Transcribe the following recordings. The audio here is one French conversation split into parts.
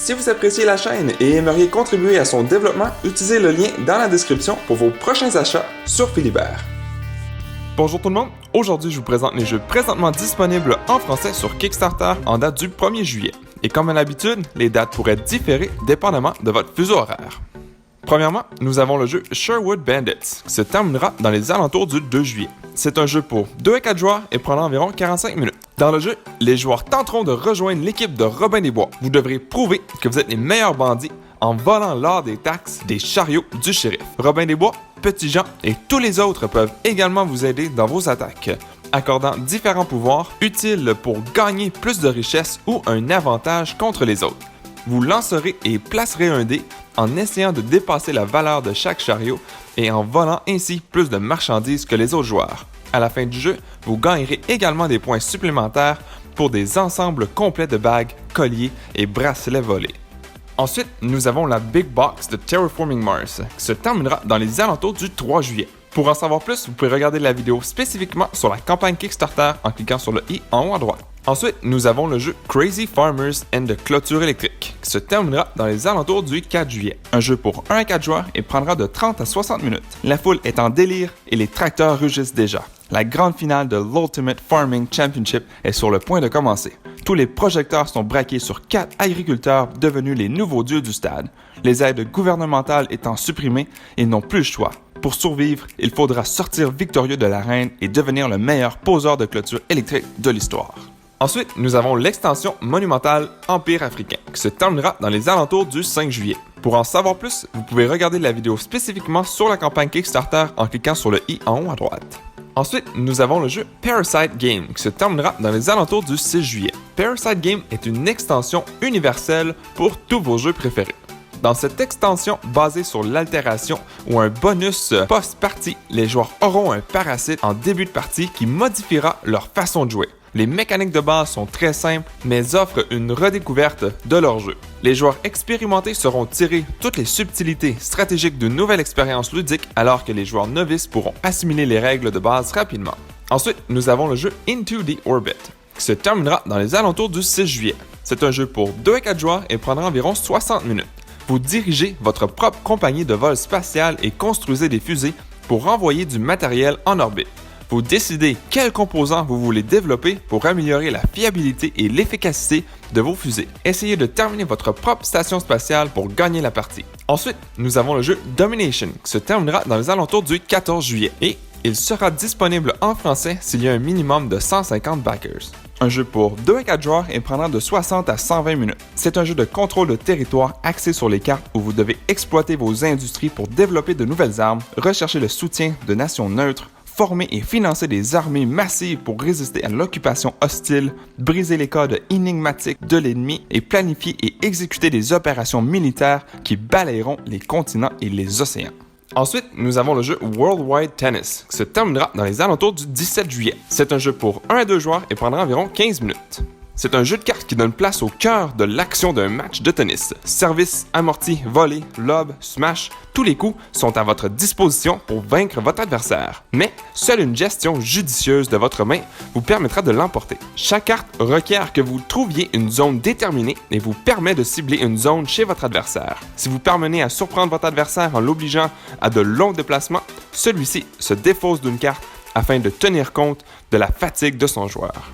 Si vous appréciez la chaîne et aimeriez contribuer à son développement, utilisez le lien dans la description pour vos prochains achats sur Philibert. Bonjour tout le monde, aujourd'hui je vous présente les jeux présentement disponibles en français sur Kickstarter en date du 1er juillet. Et comme à l'habitude, les dates pourraient différer dépendamment de votre fuseau horaire. Premièrement, nous avons le jeu Sherwood Bandits, qui se terminera dans les alentours du 2 juillet. C'est un jeu pour 2 à 4 joueurs et prendra environ 45 minutes. Dans le jeu, les joueurs tenteront de rejoindre l'équipe de Robin des Bois. Vous devrez prouver que vous êtes les meilleurs bandits en volant lors des taxes des chariots du shérif. Robin des Bois, Petit Jean et tous les autres peuvent également vous aider dans vos attaques, accordant différents pouvoirs utiles pour gagner plus de richesses ou un avantage contre les autres. Vous lancerez et placerez un dé en essayant de dépasser la valeur de chaque chariot et en volant ainsi plus de marchandises que les autres joueurs. À la fin du jeu, vous gagnerez également des points supplémentaires pour des ensembles complets de bagues, colliers et bracelets volés. Ensuite, nous avons la Big Box de Terraforming Mars, qui se terminera dans les alentours du 3 juillet. Pour en savoir plus, vous pouvez regarder la vidéo spécifiquement sur la campagne Kickstarter en cliquant sur le i en haut à droite. Ensuite, nous avons le jeu Crazy Farmers and the Clôture électrique, qui se terminera dans les alentours du 4 juillet. Un jeu pour 1 à 4 joueurs et prendra de 30 à 60 minutes. La foule est en délire et les tracteurs rugissent déjà. La grande finale de l'Ultimate Farming Championship est sur le point de commencer. Tous les projecteurs sont braqués sur 4 agriculteurs devenus les nouveaux dieux du stade. Les aides gouvernementales étant supprimées, ils n'ont plus le choix. Pour survivre, il faudra sortir victorieux de l'arène et devenir le meilleur poseur de clôture électrique de l'histoire. Ensuite, nous avons l'extension monumentale Empire africain, qui se terminera dans les alentours du 5 juillet. Pour en savoir plus, vous pouvez regarder la vidéo spécifiquement sur la campagne Kickstarter en cliquant sur le i en haut à droite. Ensuite, nous avons le jeu Parasite Game, qui se terminera dans les alentours du 6 juillet. Parasite Game est une extension universelle pour tous vos jeux préférés. Dans cette extension basée sur l'altération ou un bonus post-partie, les joueurs auront un parasite en début de partie qui modifiera leur façon de jouer. Les mécaniques de base sont très simples, mais offrent une redécouverte de leur jeu. Les joueurs expérimentés seront tirés toutes les subtilités stratégiques d'une nouvelle expérience ludique, alors que les joueurs novices pourront assimiler les règles de base rapidement. Ensuite, nous avons le jeu Into the Orbit, qui se terminera dans les alentours du 6 juillet. C'est un jeu pour 2 à 4 joueurs et prendra environ 60 minutes. Vous dirigez votre propre compagnie de vol spatial et construisez des fusées pour envoyer du matériel en orbite. Vous décidez quels composants vous voulez développer pour améliorer la fiabilité et l'efficacité de vos fusées. Essayez de terminer votre propre station spatiale pour gagner la partie. Ensuite, nous avons le jeu Domination, qui se terminera dans les alentours du 14 juillet et il sera disponible en français s'il y a un minimum de 150 backers. Un jeu pour 2 à 4 joueurs et prendra de 60 à 120 minutes. C'est un jeu de contrôle de territoire axé sur les cartes où vous devez exploiter vos industries pour développer de nouvelles armes, rechercher le soutien de nations neutres, former et financer des armées massives pour résister à l'occupation hostile, briser les codes énigmatiques de l'ennemi et planifier et exécuter des opérations militaires qui balayeront les continents et les océans. Ensuite, nous avons le jeu Worldwide Tennis, qui se terminera dans les alentours du 17 juillet. C'est un jeu pour 1 à 2 joueurs et prendra environ 15 minutes. C'est un jeu de cartes qui donne place au cœur de l'action d'un match de tennis. Service, amorti, volley, lob, smash, tous les coups sont à votre disposition pour vaincre votre adversaire. Mais seule une gestion judicieuse de votre main vous permettra de l'emporter. Chaque carte requiert que vous trouviez une zone déterminée et vous permet de cibler une zone chez votre adversaire. Si vous parvenez à surprendre votre adversaire en l'obligeant à de longs déplacements, celui-ci se défausse d'une carte afin de tenir compte de la fatigue de son joueur.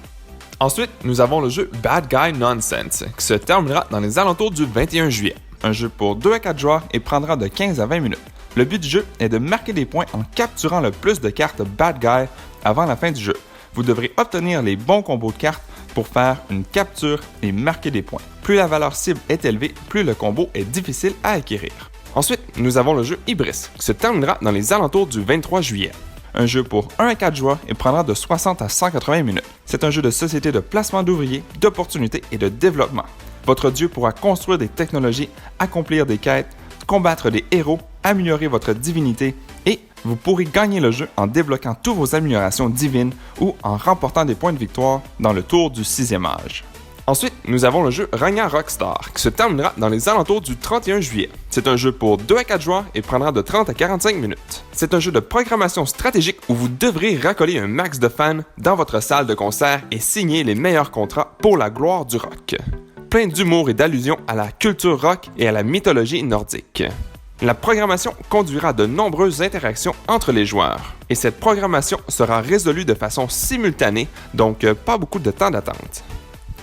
Ensuite, nous avons le jeu Bad Guy Nonsense, qui se terminera dans les alentours du 21 juillet. Un jeu pour 2 à 4 joueurs et prendra de 15 à 20 minutes. Le but du jeu est de marquer des points en capturant le plus de cartes Bad Guy avant la fin du jeu. Vous devrez obtenir les bons combos de cartes pour faire une capture et marquer des points. Plus la valeur cible est élevée, plus le combo est difficile à acquérir. Ensuite, nous avons le jeu Ibris, qui se terminera dans les alentours du 23 juillet. Un jeu pour 1 à 4 joueurs et prendra de 60 à 180 minutes. C'est un jeu de société de placement d'ouvriers, d'opportunités et de développement. Votre dieu pourra construire des technologies, accomplir des quêtes, combattre des héros, améliorer votre divinité et vous pourrez gagner le jeu en débloquant toutes vos améliorations divines ou en remportant des points de victoire dans le tour du 6e âge. Ensuite, nous avons le jeu Ragnar Rockstar, qui se terminera dans les alentours du 31 juillet. C'est un jeu pour 2 à 4 joueurs et prendra de 30 à 45 minutes. C'est un jeu de programmation stratégique où vous devrez racoler un max de fans dans votre salle de concert et signer les meilleurs contrats pour la gloire du rock. plein d'humour et d'allusions à la culture rock et à la mythologie nordique. La programmation conduira à de nombreuses interactions entre les joueurs, et cette programmation sera résolue de façon simultanée, donc pas beaucoup de temps d'attente.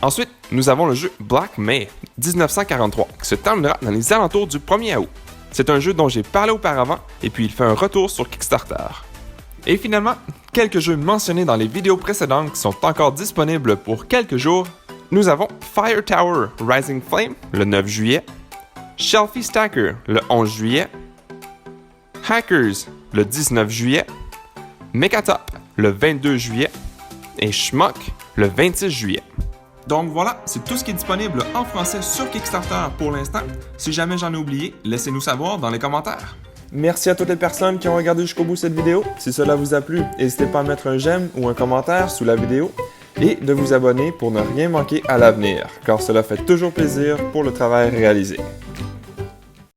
Ensuite, nous avons le jeu Black May 1943, qui se terminera dans les alentours du 1er août. C'est un jeu dont j'ai parlé auparavant, et puis il fait un retour sur Kickstarter. Et finalement, quelques jeux mentionnés dans les vidéos précédentes qui sont encore disponibles pour quelques jours. Nous avons Fire Tower Rising Flame le 9 juillet, Shelfie Stacker le 11 juillet, Hackers le 19 juillet, Mechatop le 22 juillet et Schmuck le 26 juillet. Donc voilà, c'est tout ce qui est disponible en français sur Kickstarter pour l'instant. Si jamais j'en ai oublié, laissez-nous savoir dans les commentaires. Merci à toutes les personnes qui ont regardé jusqu'au bout cette vidéo. Si cela vous a plu, n'hésitez pas à mettre un j'aime ou un commentaire sous la vidéo et de vous abonner pour ne rien manquer à l'avenir, car cela fait toujours plaisir pour le travail réalisé.